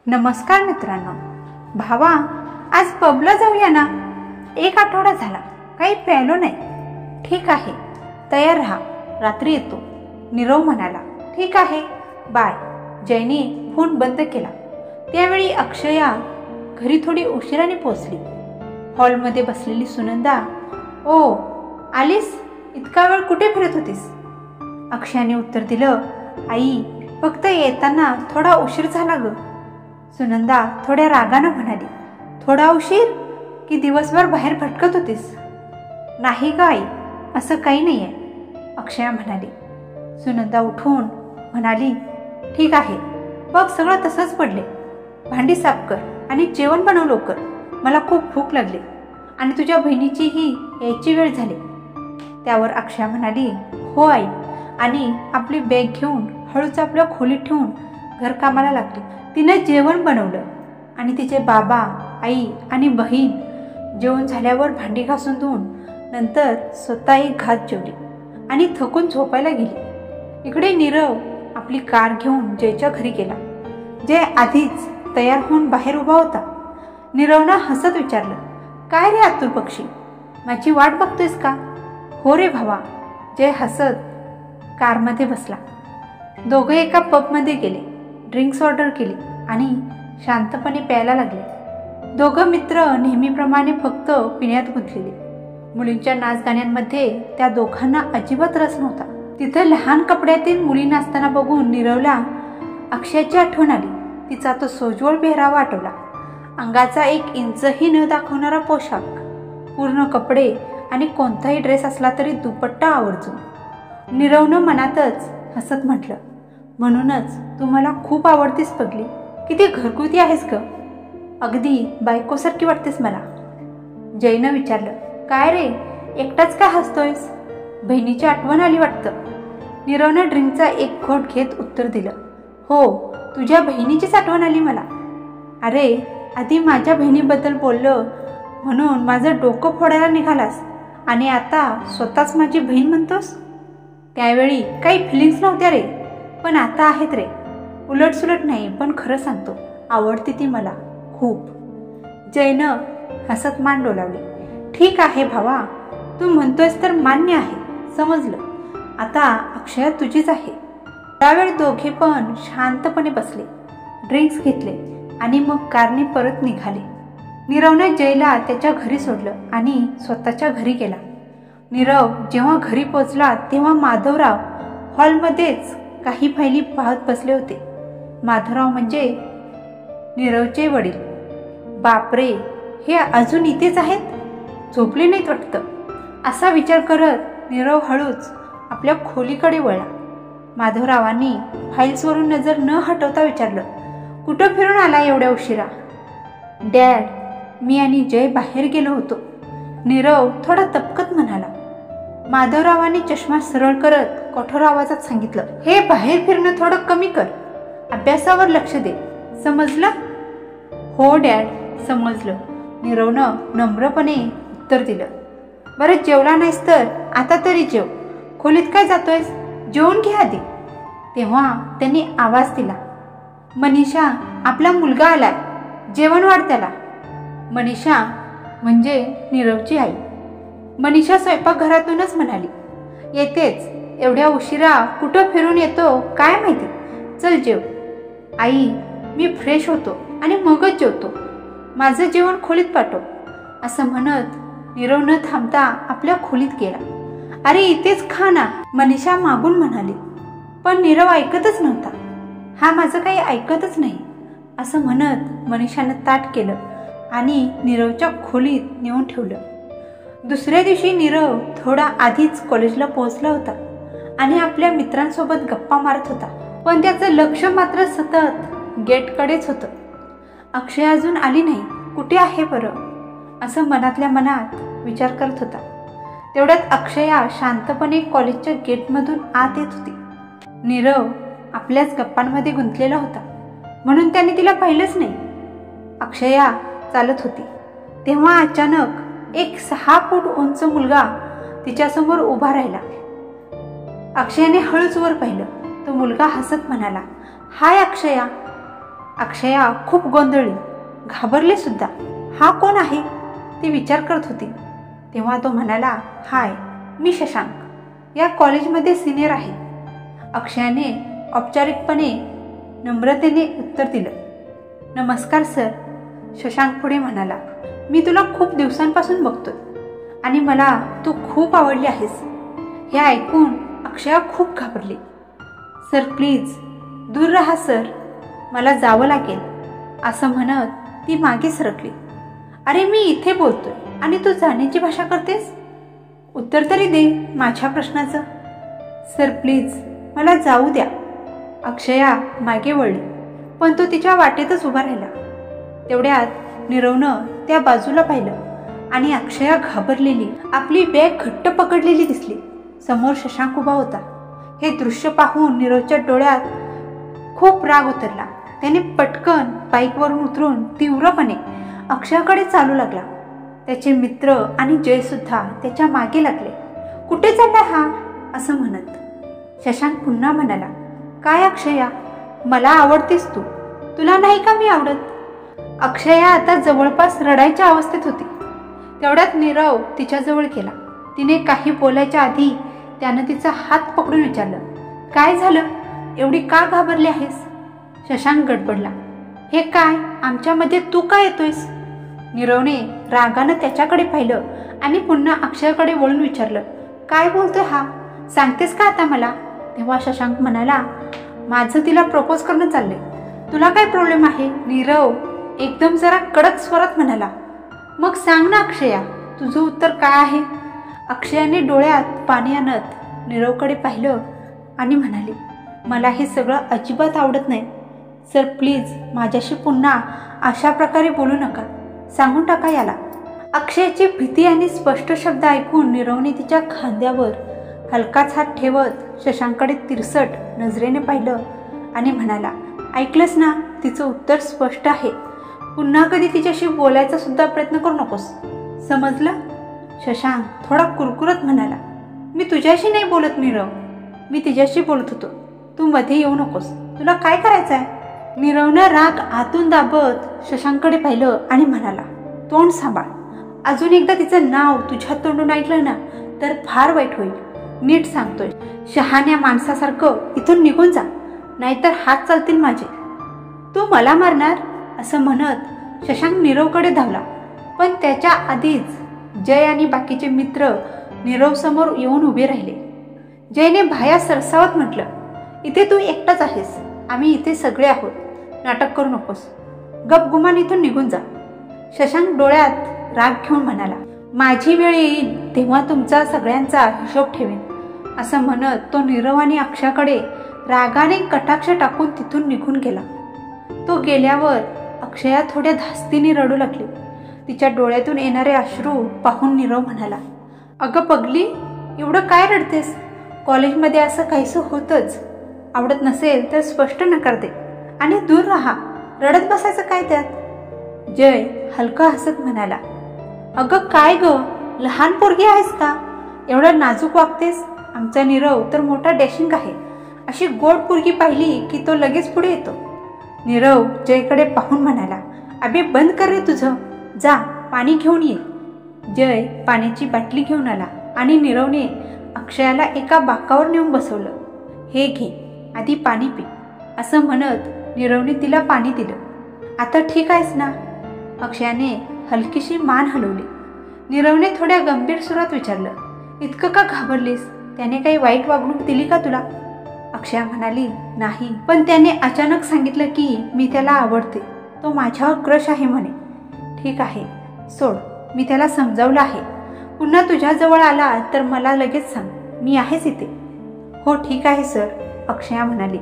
नमस्कार मित्रांनो. भावा, आज पबला जाऊया ना. 1 आठवडा झाला काही प्यायलो नाही. ठीक आहे, तयार राहा, रात्री येतो. नीरव म्हणाला. ठीक आहे, बाय. जयने फोन बंद केला. त्यावेळी अक्षया घरी थोडी उशिराने पोचली. हॉलमध्ये बसलेली सुनंदा, ओ आलीस? इतका वेळ कुठे फिरत होतीस? अक्षयाने उत्तर दिलं, आई, फक्त येताना थोडा उशीर झाला ग. सुनंदा थोड्या रागानं म्हणाली. थोडा उशीर की दिवसभर बाहेर भटकत होतीस? नाही ग आई, असं काही नाही आहे, अक्षया म्हणाली. सुनंदा उठून म्हणाली, ठीक आहे, बघ सगळं तसंच पडले. भांडी साफ कर आणि जेवण बनव लवकर. मला खूप भूक लागली आणि तुझ्या बहिणीचीही यायची वेळ झाली. त्यावर अक्षया म्हणाली, हो आई, आणि आपली बॅग घेऊन हळूच आपल्या खोलीत ठेवून घरकामाला लागली. तिने जेवण बनवलं आणि तिचे बाबा, आई आणि बहीण जेवण झाल्यावर भांडी घासून धुवून नंतर स्वतः एक घात जेवली आणि थकून झोपायला गेली. इकडे नीरव आपली कार घेऊन जयच्या घरी गेला. जय आधीच तयार होऊन बाहेर उभा होता. नीरवनं हसत विचारलं, काय रे आतुर पक्षी, माझी वाट बघतोयस का? हो रे भावा. जय हसत कारमध्ये बसला. दोघे एका पबमध्ये गेले. ड्रिंक्स ऑर्डर केली आणि शांतपणे प्यायला लागले. दोघं मित्र नेहमीप्रमाणे फक्त पिण्यात गुंतलेले. मुलींच्या नाच गाण्यांमध्ये त्या दोघांना अजिबात रस नव्हता. तिथे लहान कपड्यातील मुली नाचताना बघून नीरवला अक्षयाची आठवण आली. तिचा तो सोज्वळ पेहरावा आठवला. अंगाचा 1 इंचही न दाखवणारा पोशाख, पूर्ण कपडे आणि कोणताही ड्रेस असला तरी दुपट्टा आवर्जून. नीरवनं मनातच हसत म्हटलं, म्हणूनच तू मला खूप आवडतीस पगली. किती घरगुती आहेस ग, अगदी बायकोसारखी वाटतेस मला. जयनं विचारलं, काय रे, एकटाच का हसतोयस? बहिणीची आठवण आली वाटतं. नीरवनं ड्रिंकचा 1 घोट घेत उत्तर दिलं, हो, तुझ्या बहिणीचीच आठवण आली मला. अरे, आधी माझ्या बहिणीबद्दल बोललं म्हणून माझं डोकं फोडायला निघालास आणि आता स्वतःच माझी बहीण म्हणतोस? त्यावेळी काही फिलिंग्स नव्हत्या रे, पण आता आहेत रे. उलटसुलट नाही, पण खरं सांगतो, आवडते ती मला खूप. जयनं हसत मान डोलावली. ठीक आहे भावा, तू म्हणतोयस तर मान्य आहे, समजलं. आता अक्षया तुझीच आहे. त्यावेळी दोघे पण शांतपणे बसले, ड्रिंक्स घेतले आणि मग कारने परत निघाले. नीरवने जयला त्याच्या घरी सोडलं आणि स्वतःच्या घरी गेला. नीरव जेव्हा घरी पोचला तेव्हा माधवराव हॉलमध्येच काही फायली पाहत बसले होते. माधवराव म्हणजे नीरवचे वडील. बापरे, हे अजून इथेच आहेत, झोपले नाहीत वाटतं, असा विचार करत नीरव हळूच आपल्या खोलीकडे वळला. माधवरावांनी फाईल्सवरून नजर न हटवता विचारलं, कुठं फिरून आला एवढ्या उशिरा? डॅड, मी आणि जय बाहेर गेलो होतो, नीरव थोडा तपकत म्हणाला. माधवरावांनी चष्मा सरळ करत कठोर आवाजात सांगितलं, हे बाहेर फिरणं थोडं कमी कर, अभ्यासावर लक्ष दे, समजलं? हो डॅड, समजलं, नीरवनं नम्रपणे उत्तर दिलं. बरं, जेवला नाहीस तर आता तरी जेव. खोलीत काय जातोयस, जेवून घे आधी. तेव्हा त्यांनी आवाज दिला, मनीषा, आपला मुलगा आलाय, जेवण वाढ त्याला. मनीषा म्हणजे नीरवची आई. मनीषा स्वयंपाकघरातूनच म्हणाली, येतेच, एवढ्या उशिरा कुठं फिरून येतो काय माहिती, चल जेव. आई, मी फ्रेश होतो आणि मगच जेवतो, माझं जेवण खोलीत पाठव, असं म्हणत नीरव न थांबता आपल्या खोलीत गेला. अरे, इथेच खा ना, मनीषा मागून म्हणाली. पण नीरव ऐकतच नव्हता. हा माझं काही ऐकतच नाही, असं म्हणत मनीषानं ताट केलं आणि नीरवच्या खोलीत नेऊन ठेवलं. दुसऱ्या दिवशी नीरव थोडा आधीच कॉलेजला पोहोचला होता आणि आपल्या मित्रांसोबत गप्पा मारत होता. पण त्याचं लक्ष मात्र सतत गेटकडेच होतं. अक्षय अजून आली नाही, कुठे आहे बरं, असं मनातल्या मनात विचार करत होता. तेवढ्यात अक्षया शांतपणे कॉलेजच्या गेटमधून आत येत होती. नीरव आपल्याच गप्पांमध्ये गुंतलेला होता म्हणून त्याने तिला पाहिलंच नाही. अक्षया चालत होती तेव्हा अचानक एक 6 फूट उंच मुलगा तिच्यासमोर उभा राहिला. अक्षयाने हळूच वर पाहिलं. तो मुलगा हसत म्हणाला, हाय अक्षया. अक्षया खूप गोंधळली, घाबरली सुद्धा. हा कोण आहे ती विचार करत होती. तेव्हा तो म्हणाला, हाय, मी शशांक, या कॉलेजमध्ये सिनियर आहे. अक्षयाने औपचारिकपणे नम्रतेने उत्तर दिलं. नमस्कार सर. शशांक पुढे म्हणाला, मी तुला खूप दिवसांपासून बघतोय आणि मला तू खूप आवडली आहेस. हे ऐकून अक्षया खूप घाबरली. सर प्लीज दूर राहा सर, मला जावं लागेल, असं म्हणत ती मागे सरकली. अरे मी इथे बोलतोय आणि तू जाण्याची भाषा करतेस. उत्तर तरी दे माझ्या प्रश्नाचं. सर प्लीज मला जाऊ द्या. अक्षया मागे वळली, पण तो तिच्या वाटेतच उभा राहिला. तेवढ्यात नीरवनं त्या बाजूला पाहिलं आणि अक्षया घाबरलेली आपली बॅग घट्ट पकडलेली दिसली. समोर शशांक उभा होता. हे दृश्य पाहून नीरवच्या डोळ्यात खूप राग उतरला. त्याने पटकन बाईकवरून उतरून तीव्रपणे अक्षयाकडे चालू लागला. त्याचे मित्र आणि जय सुद्धा त्याच्या मागे लागले. कुठे चाललाय हा, असं म्हणत. शशांक पुन्हा म्हणाला, काय अक्षया, मला आवडतेस तू, तुला नाही का मी आवडत. अक्षया आता जवळपास रडायच्या अवस्थेत होती. तेवढ्यात नीरव तिच्याजवळ गेला. तिने काही बोलायच्या आधी त्यानं तिचा हात पकडून विचारलं, काय झालं, एवढी का घाबरली आहेस. शशांक गडबडला, हे काय, आमच्यामध्ये तू का येतोयस. नीरवने रागानं त्याच्याकडे पाहिलं आणि पुन्हा अक्षयाकडे वळून विचारलं, काय बोलतोय हा, सांगतेस का आता मला. तेव्हा शशांक म्हणाला, माझं तिला प्रपोज करणं चाललंय, तुला काय प्रॉब्लेम आहे. नीरव एकदम जरा कडक स्वरात म्हणाला, मग सांग ना अक्षया, तुझं उत्तर काय आहे. अक्षयाने डोळ्यात पाणी आणत नीरवकडे पाहिलं आणि म्हणाली, मला हे सगळं अजिबात आवडत नाही. सर प्लीज माझ्याशी पुन्हा अशा प्रकारे बोलू नका, सांगून टाका याला. अक्षयाची भीती आणि स्पष्ट शब्द ऐकून नीरवने तिच्या खांद्यावर हलकाच हात ठेवत शशांककडे तिरसट नजरेने पाहिलं आणि म्हणाला, ऐकलंस ना, तिचं उत्तर स्पष्ट आहे. पुन्हा कधी तिच्याशी बोलायचा सुद्धा प्रयत्न करू नकोस, समजलं. शशांक थोडा कुरकुरत म्हणाला, मी तुझ्याशी नाही बोलत नीरव, मी तिच्याशी बोलत होतो, तू मध्ये येऊ नकोस, तुला काय करायचं आहे. नीरवनं राग आतून दाबत शशांककडे पाहिलं आणि म्हणाला, तोंड सांभाळ, अजून एकदा तिचं नाव तुझ्या तोंडून ऐकलं ना तर फार वाईट होईल. नीट सांगतोय, शहाण्या माणसासारखं इथून निघून जा, नाहीतर हात चालतील माझे. तू मला मारणार, असं म्हणत शशांक नीरवकडे धावला. पण त्याच्या आधीच जय आणि बाकीचे मित्र नीरव समोर येऊन उभे राहिले. जयने भाया सरसावत म्हटलं, इथे तू एकटाच आहेस, आम्ही इथे सगळे आहोत, नाटक करू नकोस, गपगुमान इथून निघून जा. शशांक डोळ्यात राग घेऊन म्हणाला, माझी वेळ येईल तेव्हा तुमचा सगळ्यांचा हिशोब ठेवेन, असं म्हणत तो नीरव आणि अक्षयाकडे रागाने कटाक्ष टाकून तिथून निघून गेला. तो गेल्यावर अक्षया थोड्या धास्तीने रडू लागली. तिच्या डोळ्यातून येणारे अश्रू पाहून नीरव म्हणाला, अगं पगली, एवढं काय रडतेस, कॉलेजमध्ये असं काहीसं होतंच, आवडत नसेल तर स्पष्ट नकार दे आणि दूर राहा, रडत बसायचं काय त्यात. जय हलका हसत म्हणाला, अगं काय ग, लहान पोरगी आहेस का, एवढं नाजूक वागतेस. आमचा नीरव तर मोठा डॅशिंग आहे, अशी गोड पोरगी पाहिली की तो लगेच पुढे येतो. नीरव जयकडे पाहून म्हणाला, अबे बंद कर रे तुझं, जा पाणी घेऊन ये. जय पाण्याची बाटली घेऊन आला आणि नीरवने अक्षयाला एका बाकावर नेऊन बसवलं. हे घे, आधी पाणी पी, असं म्हणत नीरवने तिला पाणी दिलं. आता ठीक आहेस ना. अक्षयाने हलकीशी मान हलवली. नीरवने थोड्या गंभीर सुरात विचारलं, इतकं का घाबरलीस, त्याने काही वाईट वागणूक दिली का तुला. अक्षया म्हणाली, नाही, पण त्याने अचानक सांगितलं की मी त्याला आवडते, तो माझ्यावर क्रश आहे म्हणे. ठीक आहे, सोड, मी त्याला समजावलं आहे, पुन्हा तुझ्याजवळ आला तर मला लगेच सांग, मी आहेच इथे. हो ठीक आहे सर, अक्षया म्हणाली,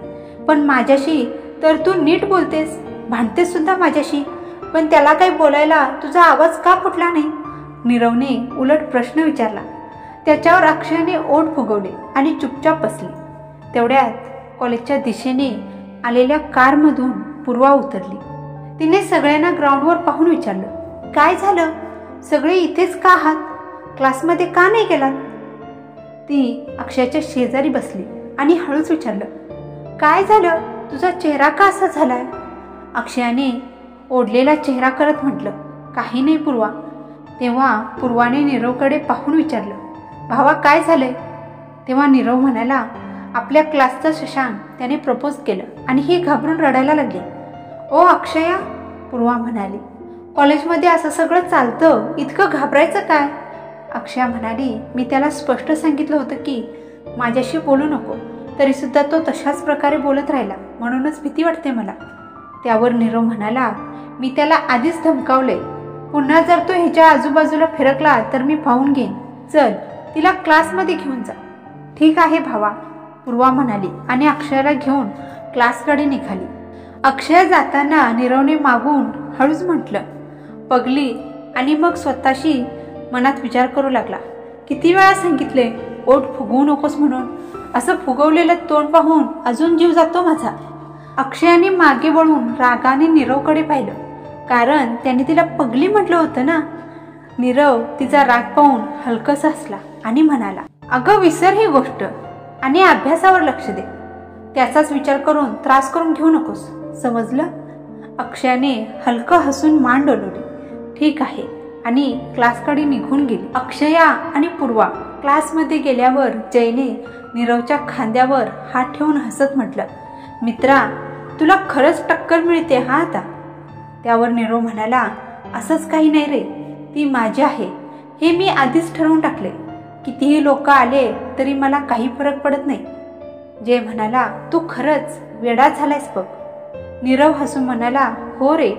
पण माझ्याशी तर तू नीट बोलतेस, भांडतेस सुद्धा माझ्याशी, पण त्याला काही बोलायला तुझा आवाज का फुटला नाही. नीरवने उलट प्रश्न विचारला. त्याच्यावर अक्षयाने ओठ फुगवले आणि चुपचाप बसली. तेवढ्यात कॉलेजच्या दिशेने आलेल्या कारमधून पूर्वा उतरली. तिने सगळ्यांना ग्राउंडवर पाहून विचारलं, काय झालं, सगळे इथेच का आहात, क्लासमध्ये का नाही गेलात. ती अक्षयाच्या शेजारी बसली आणि हळूच विचारलं, काय झालं, तुझा चेहरा का असा झालाय. अक्षयाने ओढलेला चेहरा करत म्हटलं, काही नाही पूर्वा. तेव्हा पूर्वाने नीरवकडे पाहून विचारलं, भावा काय झालंय? तेव्हा नीरव म्हणाला, आपल्या क्लासचा शशांक त्याने प्रपोज केलं आणि ही घाबरून रडायला लागली. ओ अक्षया, पूर्वा म्हणाली, कॉलेजमध्ये असं सगळं चालतं, इतकं घाबरायचं काय? अक्षया म्हणाली, मी त्याला स्पष्ट सांगितलं होतं की माझ्याशी बोलू नको, तरीसुद्धा तो तशाच प्रकारे बोलत राहिला, म्हणूनच भीती वाटते मला. त्यावर नीरव म्हणाला, मी त्याला आधीच धमकावले, पुन्हा जर तो ह्याच्या आजूबाजूला फिरकला तर मी पाहून घेईन. चल तिला क्लासमध्ये घेऊन जा. ठीक आहे भावा, पूर्वा म्हणाली आणि अक्षयाला घेऊन क्लासकडे निघाली. अक्षय जाताना नीरवने मागून हळूच म्हटलं, पगली, आणि मग स्वतःशी मनात विचार करू लागला, किती वेळा सांगितले ओठ फुगवू नकोस म्हणून. असं फुगवलेलं तोंड पाहून अजून जीव जातो माझा. अक्षयाने मागे वळून रागाने नीरवकडे पाहिलं, कारण त्याने तिला पगली म्हटलं होतं ना. नीरव तिचा राग पाहून हलकसा हसला आणि म्हणाला, अगं विसर ही गोष्ट आणि अभ्यासावर लक्ष दे. त्याचाच विचार करून त्रास करून घेऊ नकोस, समजलं? अक्षयाने हलकं हसून मान डोलवली. ठीक आहे, आणि क्लासकडे निघून गेली. अक्षया आणि पूर्वा क्लासमध्ये गेल्यावर जयने नीरवच्या खांद्यावर हात ठेवून हसत म्हटलं, मित्रा, तुला खरंच टक्कर मिळते हा आता. त्यावर नीरव म्हणाला, असंच काही नाही रे, ती माझी आहे हे मी आधीच ठरवून टाकले. कितीही लोक आले तरी मला काही फरक पडत नाही. जय म्हणाला, तू खरंच वेडा झालायस बघ. नीरव हसून म्हणाला, हो रे,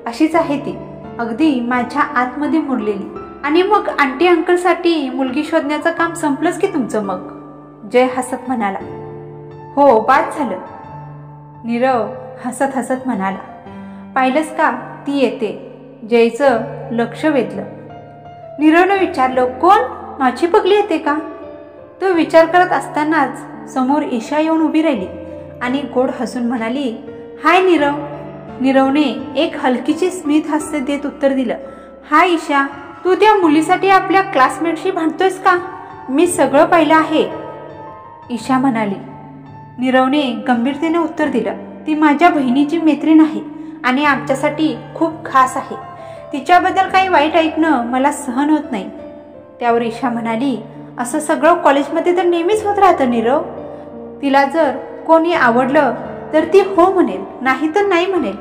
अशीच आहे ती, अगदी माझ्या आतमध्ये मुरलेली. आणि मग आंटी अंकलसाठी मुलगी शोधण्याचं काम संपलंच की तुमचं मग? जय हसत म्हणाला, हो बाद झालं. नीरव हसत हसत म्हणाला, पाहिलंस का, ती येते. जयचं लक्ष वेधलं. नीरवनं विचारलं, कोण? माझी पगली येते का? तो विचार करत असतानाच समोर ईशा येऊन उभी राहिली आणि गोड हसून म्हणाली, हाय नीरव. नीरवने एक हलकीचे स्मित हास्य देत उत्तर दिलं, हाय ईशा, तू त्या मुलीसाठी आपल्या क्लासमेटशी भांडतोयस का? मी सगळं पाहिलं आहे, ईशा म्हणाली. नीरवने गंभीरतेने उत्तर दिलं, ती माझ्या बहिणीची मैत्रीण आहे आणि आमच्यासाठी खूप खास आहे. तिच्याबद्दल काही वाईट ऐकणं मला सहन होत नाही. त्यावर ईशा म्हणाली, असं सगळं कॉलेजमध्ये तर नेहमीच होत राहतं नीरव. तिला जर कोणी आवडलं तर ती हो म्हणेल, नाही तर नाही म्हणेल.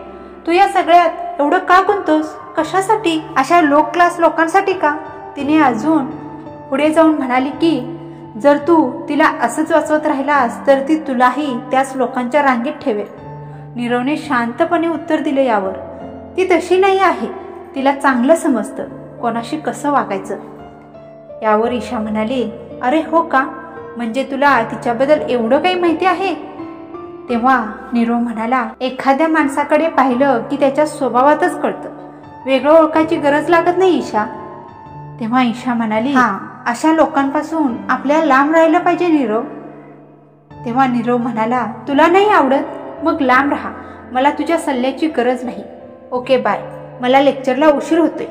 तू या सगळ्यात एवढं का गुंततोस? कशासाठी? अशा लो क्लास लोकांसाठी का? तिने अजून पुढे जाऊन म्हणाली की जर तू तिला असंच वाचवत राहिलास तर ती तुलाही त्याच लोकांच्या रांगेत ठेवेल. नीरवने शांतपणे उत्तर दिले, यावर ती तशी नाही आहे, तिला चांगलं समजतं कोणाशी कसं वागायचं. यावर ईशा म्हणाली, अरे हो का, म्हणजे तुला तिच्याबद्दल एवढं काही माहिती आहे? तेव्हा नीरव म्हणाला, एखाद्या माणसाकडे पाहिलं की त्याच्या स्वभावातच कळतं, वेगळं ओळखायची गरज लागत नाही ईशा. तेव्हा ईशा म्हणाली, हा, अशा लोकांपासून आपल्याला लांब राहिलं पाहिजे नीरव. तेव्हा नीरव म्हणाला, तुला नाही आवडत मग लांब राहा, मला तुझ्या सल्ल्याची गरज नाही. ओके बाय, मला लेक्चरला उशीर होतोय.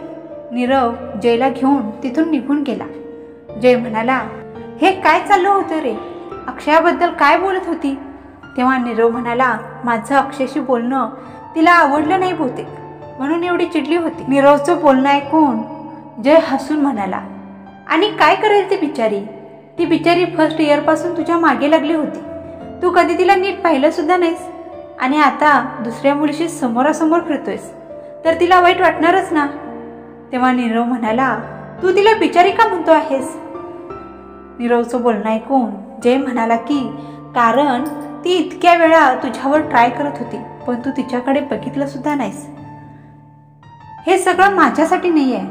नीरव जयला घेऊन तिथून निघून गेला. जय म्हणाला, हे काय चाललं होतं रे? अक्षयाबद्दल काय बोलत होती? तेव्हा नीरव म्हणाला, माझं अक्षयशी बोलणं तिला आवडलं नाही बहुतेक, म्हणून एवढी चिडली होती. नीरवचं बोलणं ऐकून जय हसून म्हणाला, आणि काय करेल ती बिचारी? ती बिचारी फर्स्ट इयर पासून तुझ्या मागे लागली होती, तू कधी तिला नीट पाहिलं सुद्धा नाहीस, आणि आता दुसऱ्या मुलीशी समोरासमोर फिरतोयस तर तिला वाईट वाटणारच ना. तेव्हा नीरव म्हणाला, तू तिला बिचारी का म्हणतो आहेस? नीरवचं बोलणं ऐकून जय म्हणाला की कारण ती इतक्या वेळा तुझ्यावर ट्राय करत होती पण तू तिच्याकडे बघितलं सुद्धा नाहीस. हे सगळं माझ्यासाठी नाही आहे,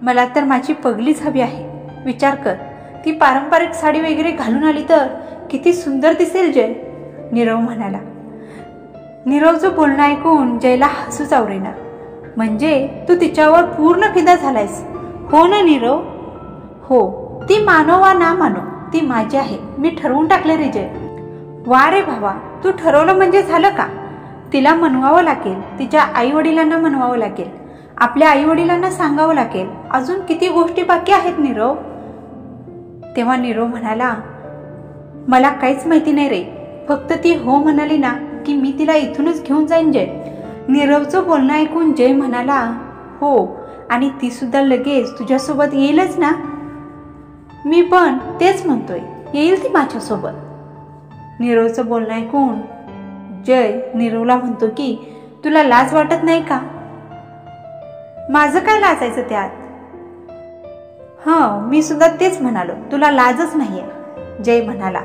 मला तर माझी पगलीच हवी आहे. विचार कर, ती पारंपरिक साडी वगैरे घालून आली तर किती सुंदर दिसेल जय, नीरव म्हणाला. नीरवचं बोलणं ऐकून जयला हसूच आवरेना. म्हणजे तू तिच्यावर पूर्ण फिदा झालायस, हो ना नीरव? हो, ती मानो वा ना मानो, ती माझी आहे, मी ठरवून टाकले रे जय. वा रे भावा, तू ठरवलं म्हणजे झालं का? तिला मनवावं लागेल, तिच्या आई वडिलांना मनवावं लागेल, आपल्या आई वडिलांना सांगावं लागेल, अजून किती गोष्टी बाकी आहेत नीरव. तेव्हा नीरव म्हणाला, मला काहीच माहिती नाही रे, फक्त ती हो म्हणाली ना की मी तिला इथूनच घेऊन जाईन जय. नीरवचं बोलणं ऐकून जय म्हणाला, हो, आणि ती सुद्धा लगेच तुझ्यासोबत येईलच ना? मी पण तेच म्हणतोय, येईल ती माझ्यासोबत. नीरवचं बोलणं ऐकून जय नीरवला म्हणतो की तुला लाज वाटत नाही का? माझं काय लाजायचं त्यात? मी सुद्धा तेच म्हणालो, तुला लाजच नाहीये, जय म्हणाला.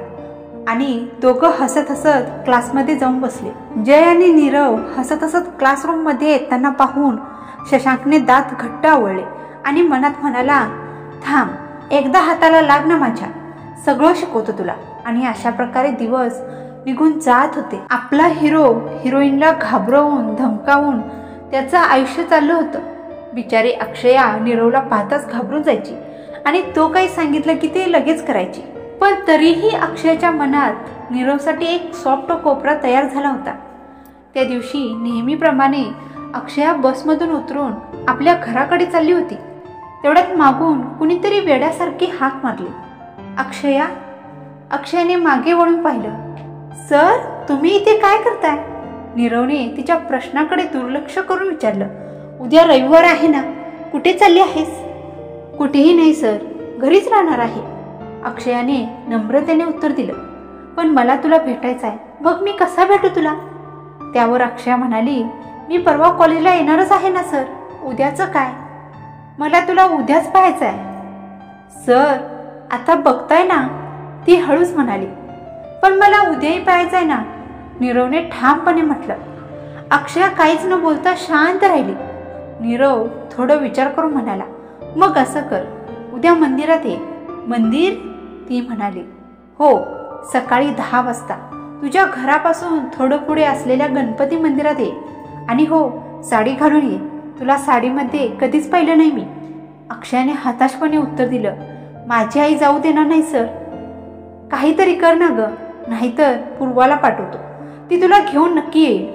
आणि दोघं हसत हसत क्लासमध्ये जाऊन बसले. जय आणि नीरव हसत हसत क्लासरूम मध्ये येताना पाहून शशांकने दात घट्ट आवळले आणि मनात म्हणाला, थांब, एकदा हाताला लाग ना माझ्या, सगळं शिकवतो तुला. आणि अशा प्रकारे दिवस निघून जात होते. आपला हिरो हिरोईनला घाबरवून धमकावून त्याचं आयुष्य चाललं होतं. बिचारी अक्षया नीरवला पाहताच घाबरून जायची आणि तो काही सांगितलं की ते लगेच करायची. पण तरीही अक्षयाच्या मनात नीरवसाठी एक सॉफ्ट कोपरा तयार झाला होता. त्या दिवशी नेहमीप्रमाणे अक्षया बसमधून उतरून आपल्या घराकडे चालली होती. तेवढ्यात मागून कुणीतरी वेड्यासारखी हाक मारली. अक्षया. अक्षयाने मागे वळून पाहिलं. सर, तुम्ही इथे काय करताय? नीरवने तिच्या प्रश्नाकडे दुर्लक्ष करून विचारलं. उद्या रविवार आहे ना, कुठे चालली आहेस? कुठेही नाही सर, घरीच राहणार आहे, अक्षयाने नम्रतेने उत्तर दिलं. पण मला तुला भेटायचं आहे. मग मी कसा भेटू तुला? त्यावर अक्षया म्हणाली, मी परवा कॉलेजला येणारच आहे ना सर, उद्याचं काय? मला तुला उद्याच पाहायचं आहे. सर, आता बघताय ना, ती हळूच म्हणाली. पण मला उद्याही पाहायचं आहे ना, नीरवने ठामपणे म्हटलं. अक्षया काहीच न बोलता शांत राहिली. नीरव थोडं विचार करून म्हणाला, मग असं कर, उद्या मंदिरात ये. मंदिर? ती म्हणाली. हो, सकाळी 10 वाजता तुझ्या घरापासून थोडं पुढे असलेल्या गणपती मंदिरात ये. आणि हो, साडी घालून ये, तुला साडीमध्ये कधीच पाहिलं नाही मी. अक्षयाने हताशपणे उत्तर दिलं. माझी आई जाऊ देणार नाही सर. काहीतरी कर ना ग, नाहीतर पूर्वाला पाठवतो, ती तुला घेऊन नक्की येईल.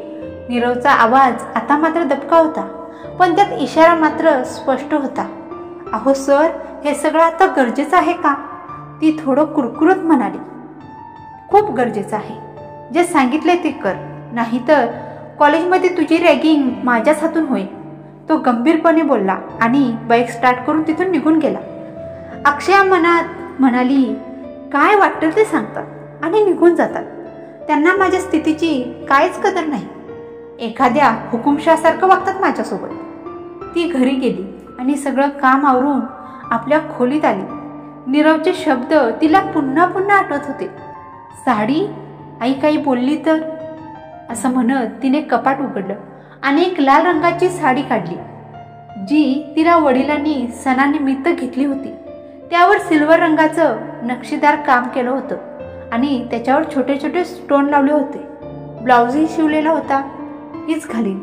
नीरवचा आवाज आता मात्र दबका होता, पण त्यात इशारा मात्र स्पष्ट होता. अहो सर, हे सगळं आता गरजेचं आहे का? ती थोडं कुरकुरत म्हणाली. खूप गरजेचं आहे. जे सांगितले ते कर, नाहीतर कॉलेजमध्ये तुझी रॅगिंग माझ्याच हातून होईल. तो गंभीरपणे बोलला आणि बाईक स्टार्ट करून तिथून निघून गेला. अक्षया मनात म्हणाली, काय वाटतं ते सांगतात आणि निघून जातात. त्यांना माझ्या स्थितीची काहीच कदर नाही. एखाद्या हुकुमशासारखं वागतात माझ्यासोबत. ती घरी गेली आणि सगळं काम आवरून आपल्या खोलीत आली. नीरवचे शब्द तिला पुन्हा पुन्हा आठवत होते. साडी? आई काही बोलली तर? असं म्हणत तिने कपाट उघडलं आणि एक लाल रंगाची साडी काढली, जी तिला वडिलांनी सणानिमित्त घेतली होती. त्यावर सिल्वर रंगाचं नक्षीदार काम केलं होतं आणि त्याच्यावर छोटे छोटे स्टोन लावले होते. ब्लाउजही शिवलेला होता. हीच घालीन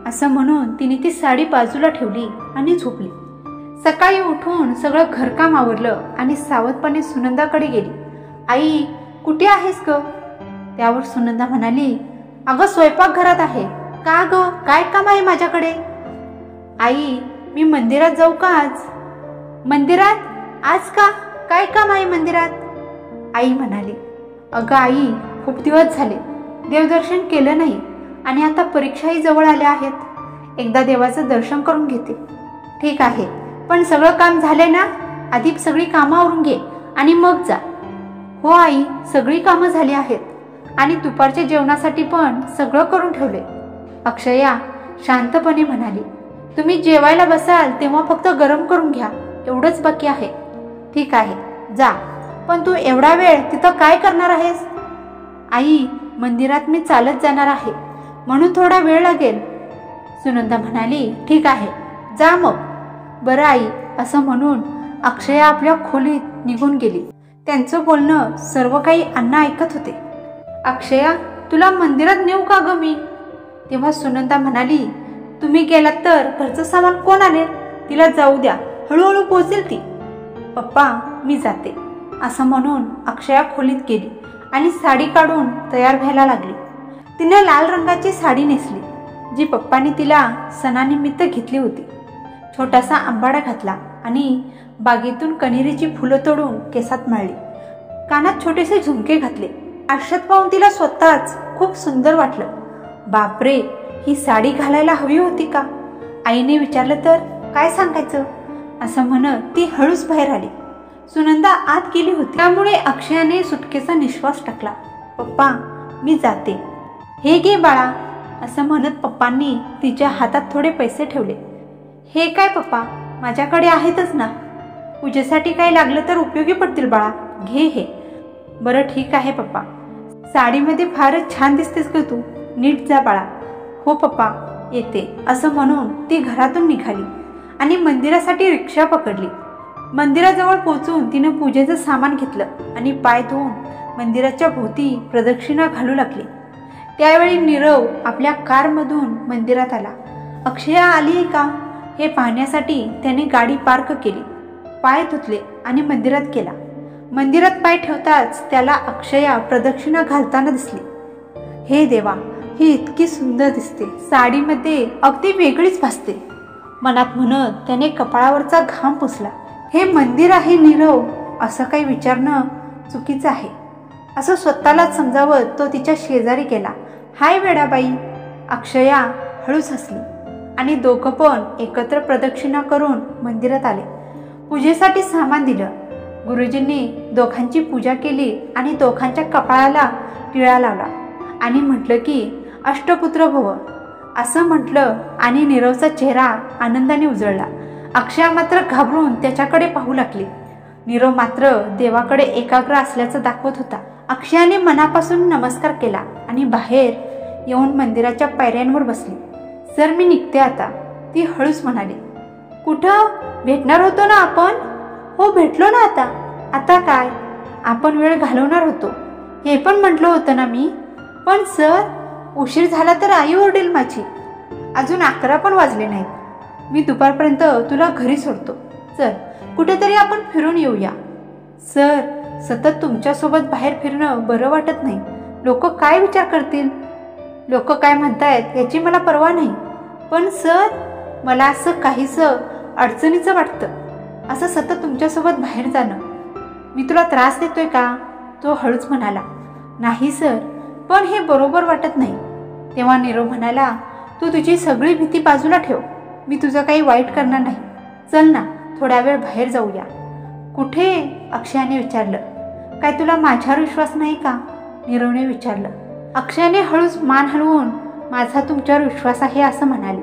असं म्हणून तिने ती साडी बाजूला ठेवली आणि झोपली. सकाळी उठून सगळं घरकाम आवरलं आणि सावधपणे सुनंदाकडे गेली. आई, कुठे आहेस ग? त्यावर सुनंदा म्हणाली, अगं स्वयंपाकघरात आहे. का ग, काय काम आहे माझ्याकडे? आई, मी मंदिरात जाऊ का आज? मंदिरात? आज का? काय काम आहे मंदिरात? आई म्हणाली. अगं आई, खूप दिवस झाले देवदर्शन केलं नाही आणि आता परीक्षाही जवळ आल्या आहेत. एकदा देवाचं दर्शन करून घेते. ठीक आहे, पण सगळं काम झालंय ना? आधी सगळी कामं आवरून घे आणि मग जा. हो आई, सगळी कामं झाली आहेत आणि दुपारच्या जेवणासाठी पण सगळं करून ठेवले. अक्षया शांतपणे म्हणाली. तुम्ही जेवायला बसाल तेव्हा फक्त गरम करून घ्या, एवढंच बाकी आहे. ठीक आहे, जा. पण तू एवढा वेळ तिथं काय करणार आहेस? आई, मंदिरात मी चालत जाणार आहे, म्हणून थोडा वेळ लागेल. सुनंदा म्हणाली. ठीक आहे, जा मग. बरं आई, असं म्हणून अक्षया आपल्या खोलीत निघून गेली. त्यांचं बोलणं सर्व काही अण्णा ऐकत होते. अक्षया, तुला मंदिरात नेऊ का ग मी? तेव्हा सुनंदा म्हणाली, तुम्ही गेलात तर घरचं सामान कोण आणेल? तिला जाऊ द्या, हळूहळू पोहोचेल ती. पप्पा, मी जाते. असं म्हणून अक्षया खोलीत गेली आणि साडी काढून तयार व्हायला लागली. तिने लाल रंगाची साडी नेसली, जी पप्पांनी तिला सणानिमित्त घेतली होती. छोटासा आंबाडा घातला आणि बागेतून कण्हेरीची फुलं तोडून केसात माळली. कानात छोटेसे झुमके घातले. आरशात पाहून तिला स्वतःच खूप सुंदर वाटलं. बापरे, ही साडी घालायला हवी होती का? आईने विचारलं तर काय सांगायचं? असं म्हणत ती हळूच बाहेर आली. सुनंदा आत गेली होती. त्यामुळे अक्षयाने सुटकेचा निश्वास टाकला. पप्पा, मी जाते. हे घे बाळा, असं म्हणत पप्पांनी तिच्या हातात थोडे पैसे ठेवले. हे काय पप्पा, माझ्याकडे आहेतच ना. पूजेसाठी काय लागलं तर उपयोगी पडतील बाळा, घे हे. बरं ठीक आहे पप्पा. साडीमध्ये फारच छान दिसतेस ग तू. नीट जा बाळा. हो पप्पा, येते. असं म्हणून ती घरातून निघाली आणि मंदिरासाठी रिक्षा पकडली. मंदिराजवळ पोहोचून तिनं पूजेचं सामान घेतलं आणि पाय धुवून मंदिराच्या भोवती प्रदक्षिणा घालू लागली. त्यावेळी नीरव आपल्या कारमधून मंदिरात आला. अक्षया आली आहे का हे पाहण्यासाठी त्याने गाडी पार्क केली, पाय धुतले आणि मंदिरात गेला. मंदिरात पाय ठेवताच त्याला अक्षया प्रदक्षिणा घालताना दिसली. हे देवा, ही इतकी सुंदर दिसते. साडीमध्ये अगदी वेगळीच भासते, मनात म्हणत त्याने कपाळावरचा घाम पुसला. हे मंदिर आहे नीरव, असं काही विचारणं चुकीचं आहे असं स्वतःलाच समजावत तो तिच्या शेजारी गेला. हाय वेडाबाई. अक्षया हळूच हसली आणि दोघं पण एकत्र प्रदक्षिणा करून मंदिरात आले. पूजेसाठी सामान दिलं. गुरुजींनी दोघांची पूजा केली आणि दोघांच्या कपाळाला टिळा लावला आणि म्हटलं की अष्टपुत्र भव असं म्हटलं आणि नीरवचा चेहरा आनंदाने उजळला. अक्षया मात्र घाबरून त्याच्याकडे पाहू लागली. नीरव मात्र देवाकडे एकाग्र असल्याचं दाखवत होता. अक्षयाने मनापासून नमस्कार केला आणि बाहेर येऊन मंदिराच्या पायऱ्यांवर बसली. सर, मी निघते आता, ती हळूच म्हणाली. कुठं भेटणार होतो ना आपण? हो भेटलो ना आता. आता काय, आपण वेळ घालवणार होतो हे पण म्हटलं होतं ना मी. पण सर, उशीर झाला तर आई ओरडेल माझी. अजून 11 पण वाजले नाहीत. मी दुपारपर्यंत तुला घरी सोडतो. चल, कुठेतरी आपण फिरून येऊया. सर, सतत तुमच्यासोबत बाहेर फिरणं बरं वाटत नाही. लोक काय विचार करतील? लोक काय म्हणतायत याची मला पर्वा नाही. पण सर, मला असं काहीसं अडचणीचं वाटतं असं सतत तुमच्यासोबत बाहेर जाणं. मी तुला त्रास देतोय का? तो हळूच म्हणाला. नाही सर, पण हे बरोबर वाटत नाही. तेव्हा नीरव म्हणाला, तू तुझी सगळी भीती बाजूला ठेव. मी तुझं काही वाईट करणार नाही. चल ना, थोडा वेळ बाहेर जाऊया. कुठे? अक्षयाने विचारलं. काय तुला माझ्यावर विश्वास नाही का? नीरवने विचारलं. अक्षयाने हळूच मान हलवून माझा तुमच्यावर विश्वास आहे असं म्हणाले.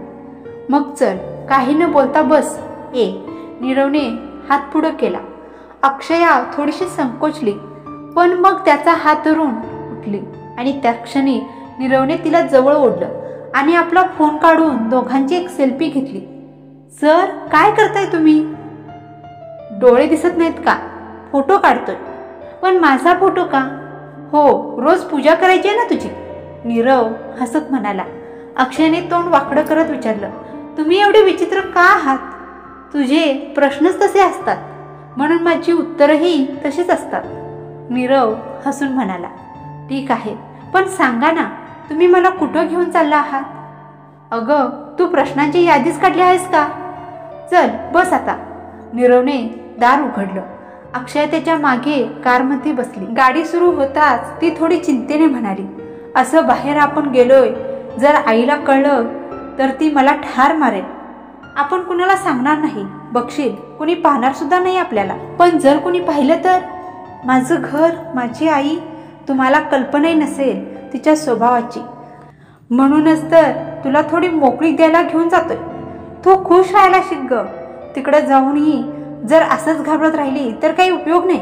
मग चल, काही न बोलता बस. नीरवने हात पुढं केला. अक्षया थोडीशी संकोचली, पण मग त्याचा हात धरून उठली आणि त्या क्षणी नीरवने तिला जवळ ओढलं आणि आपला फोन काढून दोघांची एक सेल्फी घेतली. सर, काय करताय तुम्ही? डोळे दिसत नाहीत का? फोटो काढतोय. पण माझा फोटो का? हो, रोज पूजा करायची आहे ना तुझी. नीरव हसत म्हणाला. अक्षयने तोंड वाकडं करत विचारलं, तुम्ही एवढे विचित्र का आहात? तुझे प्रश्नच तसे असतात म्हणून माझी उत्तरही तशीच असतात. नीरव हसून म्हणाला. ठीक आहे, पण सांगा ना, तुम्ही मला कुठं घेऊन चालला आहात? अगं, तू प्रश्नांची यादीच काढली आहेस का? चल बस आता. नीरवने दार उघडलं. अक्षय त्याच्या मागे कारमध्ये बसली. गाडी सुरू होताच ती थोडी चिंतेने म्हणाली, असं बाहेर आपण गेलोय, जर आईला कळलं तर ती मला ठार मारेल. आपण कुणाला सांगणार नाही, बघशील कुणी पाहणार सुद्धा नाही आपल्याला. पण जर कुणी पाहिलं तर? माझं घर, माझी आई, तुम्हाला कल्पनाही नसेल तिच्या स्वभावाची. म्हणूनच तर तुला थोडी मोकळीक द्यायला घेऊन जातोय. तू खुश राहायला शिक ग. तिकडे जाऊनही जर असंच घाबरत राहिली तर काही उपयोग नाही.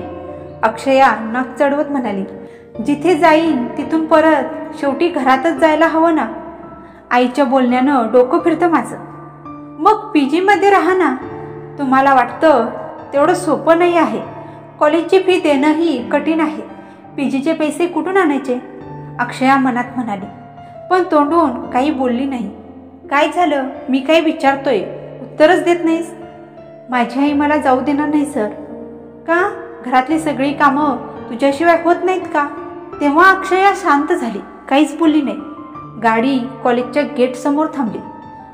अक्षया नाक चढवत म्हणाली. जिथे जाईन तिथून परत शेवटी घरातच जायला हवं ना. आईच्या बोलण्यानं डोकं फिरतं माझं. मग पीजी मध्ये राहा ना. तुम्हाला वाटतं तेवढं सोपं नाही आहे. कॉलेजची फी देणंही कठीण आहे. पीजीचे पैसे कुठून आणायचे? अक्षया मनात म्हणाली, पण तोंडून काही बोलली नाही. काय झालं? मी काही विचारतोय, उत्तरच देत नाहीस. माझी आई मला जाऊ देणार नाही सर. का? घरातली सगळी कामं तुझ्याशिवाय होत नाहीत का? तेव्हा अक्षया शांत झाली, काहीच बोलली नाही. गाडी कॉलेजच्या गेट समोर थांबली.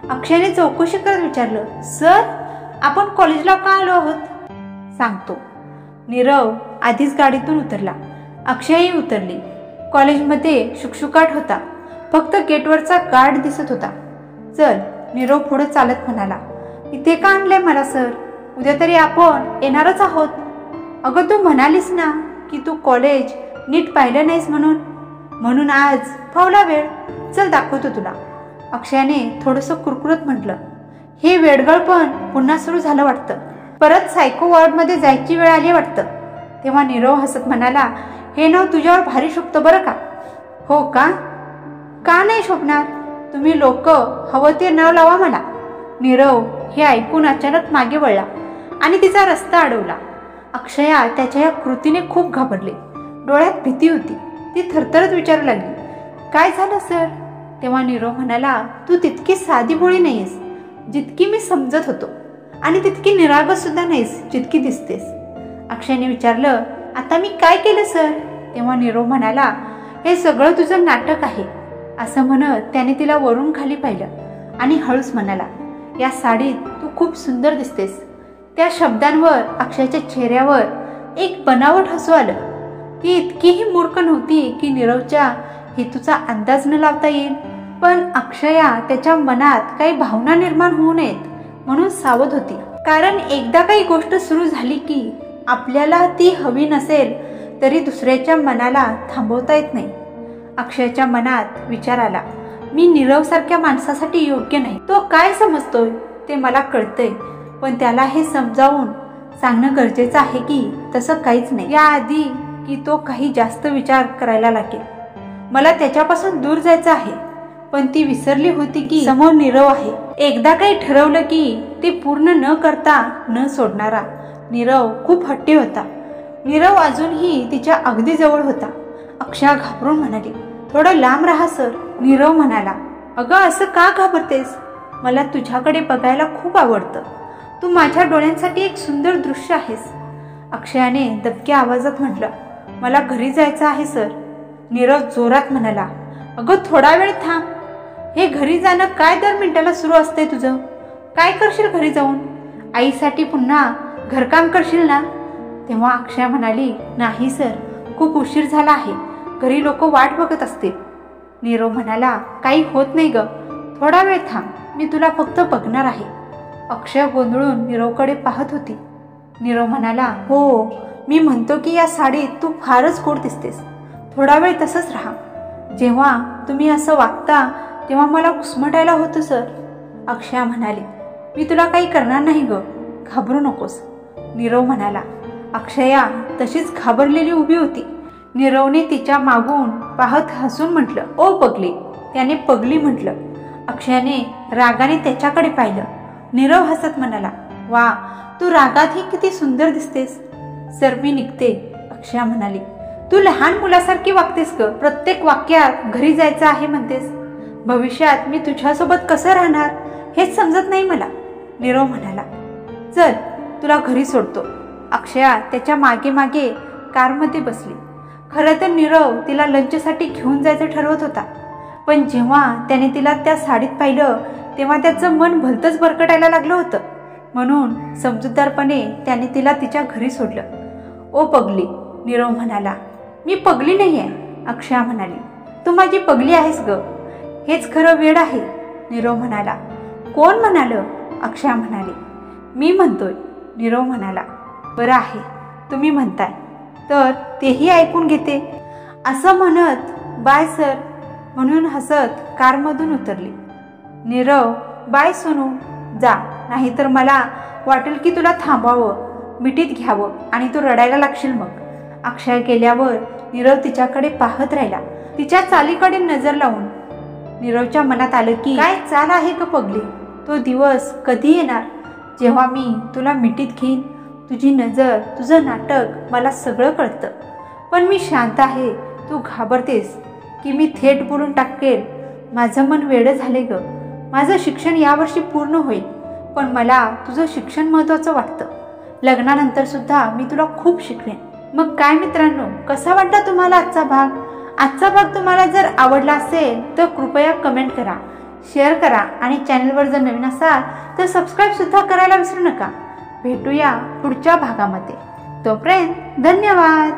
अक्षयाने चौकशी करत विचारलं, सर, आपण कॉलेजला का आलो आहोत? सांगतो. नीरव आधीच गाडीतून उतरला. अक्षयाही उतरली. कॉलेजमध्ये शुकशुकाट होता, फक्त गेटवरचा गार्ड दिसत होता. चल, नीरव पुढे चालत म्हणाला. इथे का आणलंय मला सर? उद्या तरी आपण येणारच आहोत. अगं तू म्हणालीस ना की तू कॉलेज नीट पाहिलं नाहीस म्हणून आज फावला वेळ. चल दाखवतो तुला. अक्षयाने थोडंसं कुरकुरत म्हटलं. हे वेडगळ पण पुन्हा सुरू झालं वाटतं. परत सायको वॉर्डमध्ये जायची वेळ आली वाटतं. तेव्हा नीरव हसत म्हणाला, हे नाव तुझ्यावर भारी शोभतं बरं का. हो का? का नाही शोभणार? तुम्ही लोक हवं ते नाव लावा मला. नीरव हे ऐकून अचानक मागे वळला आणि तिचा रस्ता अडवला. अक्षया त्याच्या या कृतीने खूप घाबरली. डोळ्यात भीती होती. ती थरथरत विचारू लागली, काय झालं सर? तेव्हा नीरव म्हणाला, तू तितकी साधी भोळी नाहीस जितकी मी समजत होतो आणि तितकी निरागस सुद्धा नाहीस जितकी दिसतेस. अक्षयने विचारलं, आता मी काय केलं सर? तेव्हा नीरव म्हणाला, हे सगळं तुझं नाटक आहे. असं म्हणत त्याने तिला वरून खाली पाहिलं आणि हळूच म्हणाला, या साडीत तू खूप सुंदर दिसतेस. त्या शब्दांवर अक्षयच्या चेहऱ्यावर एक बनावट हसू आलं. ती इतकीही मूर्ख नव्हती की नीरवच्या हेतूचा अंदाज न लावता येईल. पण अक्षया त्याच्या मनात काही भावना निर्माण होऊ नयेत म्हणून सावध होती. कारण एकदा काही गोष्ट सुरू झाली की आपल्याला ती हवी नसेल तरी दुसऱ्याच्या मनाला थांबवता येत नाही. अक्षयच्या मनात विचार आला, मी नीरव सारख्या माणसासाठी योग्य नाही. तो काय समजतोय ते मला कळतंय, पण त्याला हे समजावून सांगणं गरजेचं आहे की तसं काहीच नाही. याआधी की तो काही जास्त विचार करायला लागेल. मला त्याच्यापासून दूर जायचं आहे. पण ती विसरली होती की समोर नीरव आहे. एकदा काही ठरवलं की ते पूर्ण न करता न सोडणारा. नीरव खूप हट्टी होता. नीरव अजूनही तिच्या अगदी जवळ होता. अक्षया घाबरून म्हणाली, थोडं लांब राहा सर. नीरव म्हणाला, अगं असं का घाबरतेस? मला तुझ्याकडे बघायला खूप आवडतं. तू माझ्या डोळ्यांसाठी एक सुंदर दृश्य आहेस. अक्षयाने दबक्या आवाजात म्हटलं, मला घरी जायचं आहे सर. नीरव जोरात म्हणाला, अगं थोडा वेळ थांब. हे घरी जाणं काय दर मिनिटाला सुरू असतंय तुझं? काय करशील घरी जाऊन? आईसाठी पुन्हा घरकाम करशील ना? तेव्हा अक्षया म्हणाली, नाही सर, खूप उशीर झाला आहे. घरी लोक वाट बघत असतील. नीरव म्हणाला, काही होत नाही ग, थोडा वेळ थांब. मी तुला फक्त बघणार आहे. अक्षय गोंधळून नीरवकडे पाहत होती. नीरव म्हणाला, हो, मी म्हणतो की या साडीत तू फारच गोड दिसतेस. थोडा वेळ तसंच राहा. जेव्हा तुम्ही असं वागता तेव्हा मला घुसमटायला होतं सर. अक्षया म्हणाली, मी तुला काही करणार नाही ग, घाबरू नकोस. नीरव म्हणाला. अक्षया तशीच घाबरलेली उभी होती. नीरवने तिच्या मागून पाहत हसून म्हटलं, ओ पगली. त्याने पगली म्हटलं. अक्षयाने रागाने त्याच्याकडे पाहिलं. नीरव हसत म्हणाला, वा, तू रागातही किती सुंदर दिसतेस. सर मी निघते. अक्षया म्हणाली, तू लहान मुलासारखी वागतेस ग. प्रत्येक वाक्यात घरी जायचं आहे म्हणतेस. भविष्यात मी तुझ्यासोबत कसं राहणार हेच समजत नाही मला. नीरव म्हणाला, चल तुला घरी सोडतो. अक्षया त्याच्या मागे मागे कारमध्ये बसली. खरं तर नीरव तिला लंचसाठी घेऊन जायचं ठरवत होता. पण जेव्हा त्याने तिला त्या साडीत पाहिलं तेव्हा त्याचं मन भलतंच भरकटायला लागलं होतं. म्हणून समजूतदारपणे त्याने तिला तिच्या घरी सोडलं. ओ पगली. नीरव म्हणाला, मी पगली नाही आहे. अक्षया म्हणाली, तू माझी पगली आहेस ग. हेच खरं वेड आहे. नीरव म्हणाला. कोण म्हणालं? अक्षया म्हणाली. मी म्हणतोय. नीरव म्हणाला, बरं आहे, तुम्ही म्हणताय तर तेही ऐकून घेते. असं म्हणत बाय सर म्हणून हसत कारमधून उतरली. नीरव, बाय सोनू, जा, नाहीतर मला वाटेल की तुला थांबावं, मिठीत घ्यावं आणि तू रडायला लागशील मग. अक्षय गेल्यावर नीरव तिच्याकडे पाहत राहिला, तिच्या चालीकडे नजर लावून. नीरवच्या मनात आलं की काय चाल आहे का पगली. तो दिवस कधी येणार जेव्हा मी तुला मिठीत घेईन. तुझी नजर, तुझं नाटक मला सगळं कळतं. पण मी शांत आहे. तू घाबरतेस की मी थेट बोलून टाकेल. माझं मन वेडं झाले ग. माझं शिक्षण यावर्षी पूर्ण होईल, पण मला तुझं शिक्षण महत्त्वाचं वाटतं. लग्नानंतर सुद्धा मी तुला खूप शिकवेन. मग काय मित्रांनो, कसा वाटला तुम्हाला आजचा भाग? आजचा भाग तुम्हाला जर आवडला असेल तर कृपया कमेंट करा, शेअर करा आणि चॅनलवर जर नवीन असाल तर सबस्क्राईब सुद्धा करायला विसरू नका. भेटूया पुढच्या भागामध्ये. तोपर्यंत धन्यवाद.